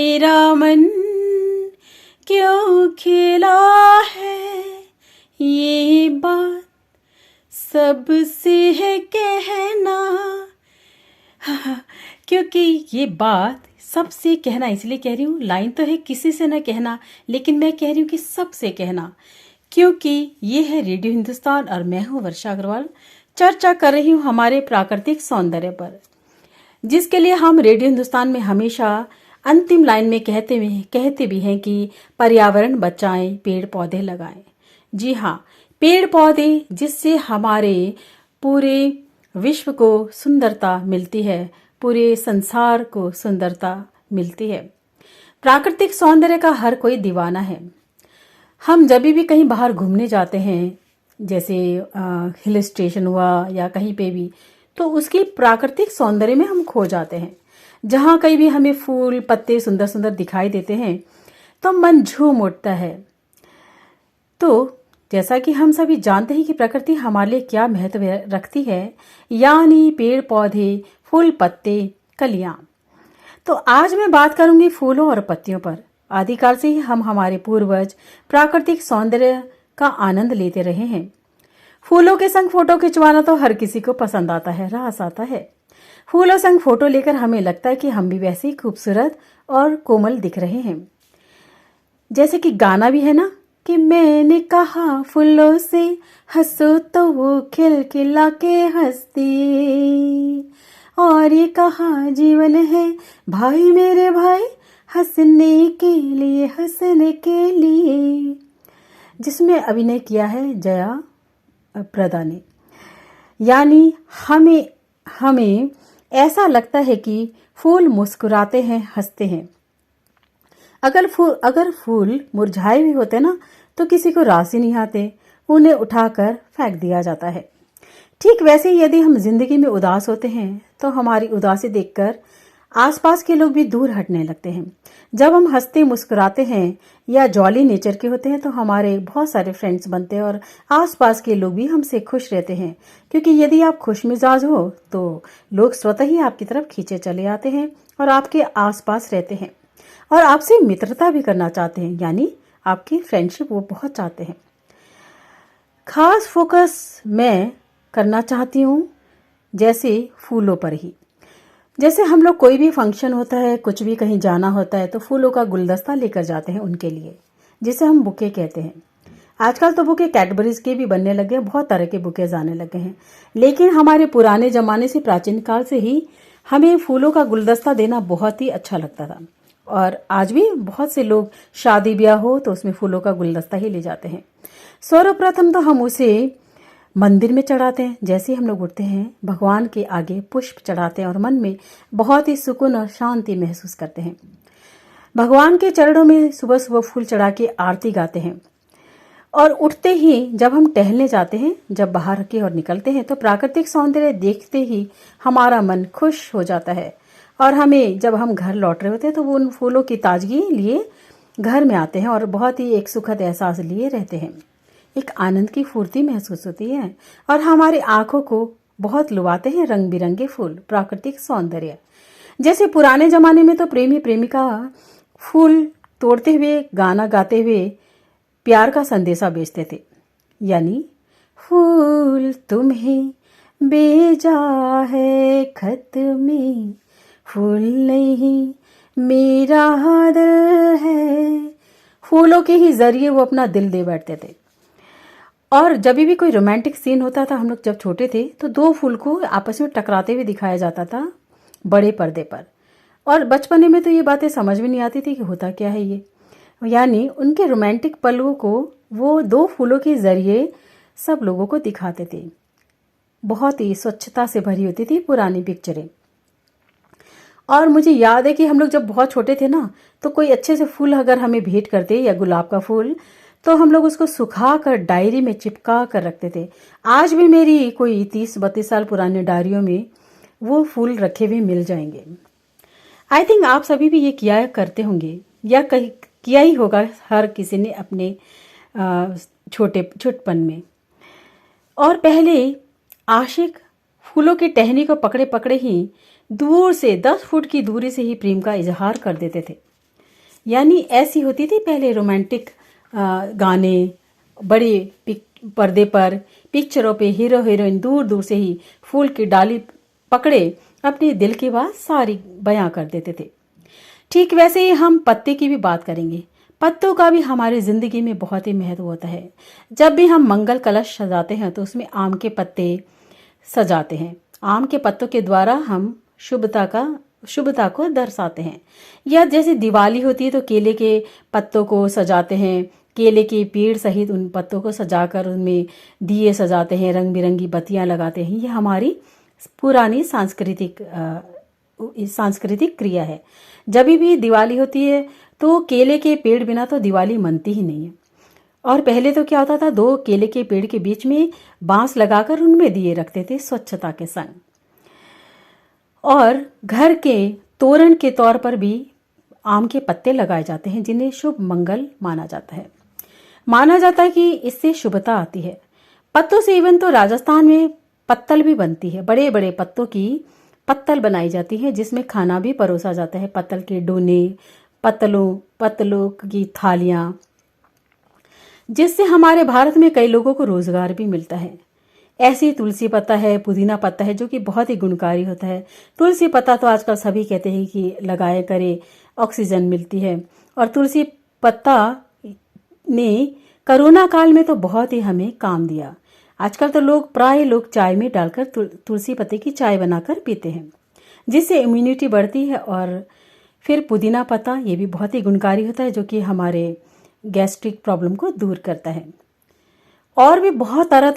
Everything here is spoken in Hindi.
मेरा मन क्यों खिला है, ये बात सबसे है कहना। क्योंकि ये बात सबसे कहना इसलिए कह रही हूँ, लाइन तो है किसी से न कहना, लेकिन मैं कह रही हूँ कि सबसे कहना, क्योंकि ये है रेडियो हिंदुस्तान और मैं हूँ वर्षा अग्रवाल। चर्चा कर रही हूँ हमारे प्राकृतिक सौंदर्य पर, जिसके लिए हम रेडियो हिंदुस्तान में हमेशा अंतिम लाइन में कहते भी हैं कि पर्यावरण बचाएं, पेड़ पौधे लगाएं। जी हाँ, पेड़ पौधे जिससे हमारे पूरे विश्व को सुंदरता मिलती है, पूरे संसार को सुंदरता मिलती है। प्राकृतिक सौंदर्य का हर कोई दीवाना है। हम जब भी कहीं बाहर घूमने जाते हैं, जैसे हिल स्टेशन हुआ या कहीं पे भी, तो उसकी प्राकृतिक सौंदर्य में हम खो जाते हैं। जहाँ कहीं भी हमें फूल पत्ते सुंदर सुंदर दिखाई देते हैं तो मन झूम उठता है। तो जैसा कि हम सभी जानते हैं कि प्रकृति हमारे लिए क्या महत्व रखती है, यानी पेड़ पौधे, फूल पत्ते, कलियां। तो आज मैं बात करूंगी फूलों और पत्तियों पर। आदिकाल से ही हम हमारे पूर्वज प्राकृतिक सौंदर्य का आनंद लेते रहे हैं। फूलों के संग फोटो खिंचवाना तो हर किसी को पसंद आता है, रास आता है। फूलों संग फोटो लेकर हमें लगता है कि हम भी वैसे ही खूबसूरत और कोमल दिख रहे हैं। जैसे कि गाना भी है ना कि मैंने कहा फूलों से हंसो तो वो खिलखिला के हंसते, और ये कहा जीवन है भाई मेरे भाई, हंसने के लिए, जिसमें अभिनय किया है जया प्रदा ने। यानी हमें ऐसा लगता है कि फूल मुस्कुराते हैं, हंसते हैं। अगर फूल मुरझाए भी होते ना तो किसी को रास ही नहीं आते, उन्हें उठाकर फेंक दिया जाता है। ठीक वैसे ही यदि हम जिंदगी में उदास होते हैं तो हमारी उदासी देखकर आसपास के लोग भी दूर हटने लगते हैं। जब हम हंसते मुस्कुराते हैं या जॉली नेचर के होते हैं तो हमारे बहुत सारे फ्रेंड्स बनते हैं और आसपास के लोग भी हमसे खुश रहते हैं, क्योंकि यदि आप खुश मिजाज हो तो लोग स्वतः ही आपकी तरफ खींचे चले आते हैं और आपके आसपास रहते हैं और आपसे मित्रता भी करना चाहते हैं, यानी आपकी फ्रेंडशिप वो बहुत चाहते हैं। खास फोकस मैं करना चाहती हूँ जैसे फूलों पर ही। जैसे हम लोग कोई भी फंक्शन होता है, कुछ भी कहीं जाना होता है तो फूलों का गुलदस्ता लेकर जाते हैं उनके लिए, जिसे हम बुके कहते हैं। आजकल तो बुके कैडबरीज के भी बनने लगे हैं, बहुत तरह के बुकेज आने लगे हैं, लेकिन हमारे पुराने जमाने से, प्राचीन काल से ही हमें फूलों का गुलदस्ता देना बहुत ही अच्छा लगता था। और आज भी बहुत से लोग शादी ब्याह हो तो उसमें फूलों का गुलदस्ता ही ले जाते हैं। सर्वप्रथम तो हम उसे मंदिर में चढ़ाते हैं। जैसे हम लोग उठते हैं, भगवान के आगे पुष्प चढ़ाते हैं और मन में बहुत ही सुकून और शांति महसूस करते हैं। भगवान के चरणों में सुबह सुबह फूल चढ़ा के आरती गाते हैं। और उठते ही जब हम टहलने जाते हैं, जब बाहर की ओर निकलते हैं, तो प्राकृतिक सौंदर्य देखते ही हमारा मन खुश हो जाता है। और हमें जब हम घर लौट रहे होते हैं तो वो उन फूलों की ताजगी लिए घर में आते हैं और बहुत ही एक सुखद एहसास लिए रहते हैं। एक आनंद की फूर्ति महसूस होती है और हमारी आंखों को बहुत लुभाते हैं रंग बिरंगे फूल, प्राकृतिक सौंदर्य। जैसे पुराने जमाने में तो प्रेमी प्रेमिका फूल तोड़ते हुए, गाना गाते हुए प्यार का संदेशा भेजते थे, यानी फूल तुम्हें भेजा है खत में, फूल नहीं मेरा दिल है। फूलों के ही जरिए वो अपना दिल दे बैठते थे। और जब भी कोई रोमांटिक सीन होता था, हम लोग जब छोटे थे तो दो फूल को आपस में टकराते हुए दिखाया जाता था बड़े पर्दे पर। और बचपने में तो ये बातें समझ में नहीं आती थी कि होता क्या है ये, यानी उनके रोमांटिक पलों को वो दो फूलों के जरिए सब लोगों को दिखाते थे। बहुत ही स्वच्छता से भरी होती थी पुरानी पिक्चरें। और मुझे याद है कि हम लोग जब बहुत छोटे थे ना, तो कोई अच्छे से फूल अगर हमें भेंट करते, या गुलाब का फूल, तो हम लोग उसको सुखा कर डायरी में चिपका कर रखते थे। आज भी मेरी कोई 30-32 साल पुरानी डायरियों में वो फूल रखे हुए मिल जाएंगे। आई थिंक आप सभी भी ये किया करते होंगे या किया ही होगा, हर किसी ने अपने छोटेपन में। और पहले आशिक फूलों की टहनी को पकड़े पकड़े ही दूर से 10 फुट की दूरी से ही प्रेम का इजहार कर देते थे। यानी ऐसी होती थी पहले रोमांटिक गाने, बड़े पर्दे पर पिक्चरों पे हीरो हीरोइन दूर दूर से ही फूल की डाली पकड़े अपने दिल की बात सारी बयां कर देते थे। ठीक वैसे ही हम पत्ते की भी बात करेंगे। पत्तों का भी हमारी जिंदगी में बहुत ही महत्व होता है। जब भी हम मंगल कलश सजाते हैं तो उसमें आम के पत्ते सजाते हैं। आम के पत्तों के द्वारा हम शुभता को दर्शाते हैं। या जैसे दिवाली होती है तो केले के पत्तों को सजाते हैं, केले के पेड़ सहित उन पत्तों को सजाकर उनमें दिए सजाते हैं, रंग बिरंगी बत्तियां लगाते हैं। ये हमारी पुरानी सांस्कृतिक क्रिया है। जब भी दिवाली होती है तो केले के पेड़ बिना तो दिवाली मनती ही नहीं है। और पहले तो क्या होता था, 2 केले के पेड़ के बीच में बांस लगाकर उनमें दिए रखते थे स्वच्छता के संग। और घर के तोरण के तौर पर भी आम के पत्ते लगाए जाते हैं, जिन्हें शुभ मंगल माना जाता है। माना जाता है कि इससे शुभता आती है। पत्तों से इवन तो राजस्थान में पत्तल भी बनती है। बड़े बड़े पत्तों की पत्तल बनाई जाती है, जिसमें खाना भी परोसा जाता है। पत्तल के डोने, पत्तलों की थालियां, जिससे हमारे भारत में कई लोगों को रोजगार भी मिलता है। ऐसी तुलसी पत्ता है, पुदीना पत्ता है, जो कि बहुत ही गुणकारी होता है। तुलसी पत्ता तो आजकल सभी कहते हैं कि लगाए करे, ऑक्सीजन मिलती है। और तुलसी पत्ता ने कोरोना काल में तो बहुत ही हमें काम दिया। आजकल तो प्राय लोग चाय में डालकर तुलसी पत्ते की चाय बनाकर पीते हैं, जिससे इम्यूनिटी बढ़ती है। और फिर पुदीना पत्ता, ये भी बहुत ही गुणकारी होता है, जो कि हमारे गैस्ट्रिक प्रॉब्लम को दूर करता है। और भी बहुत तरह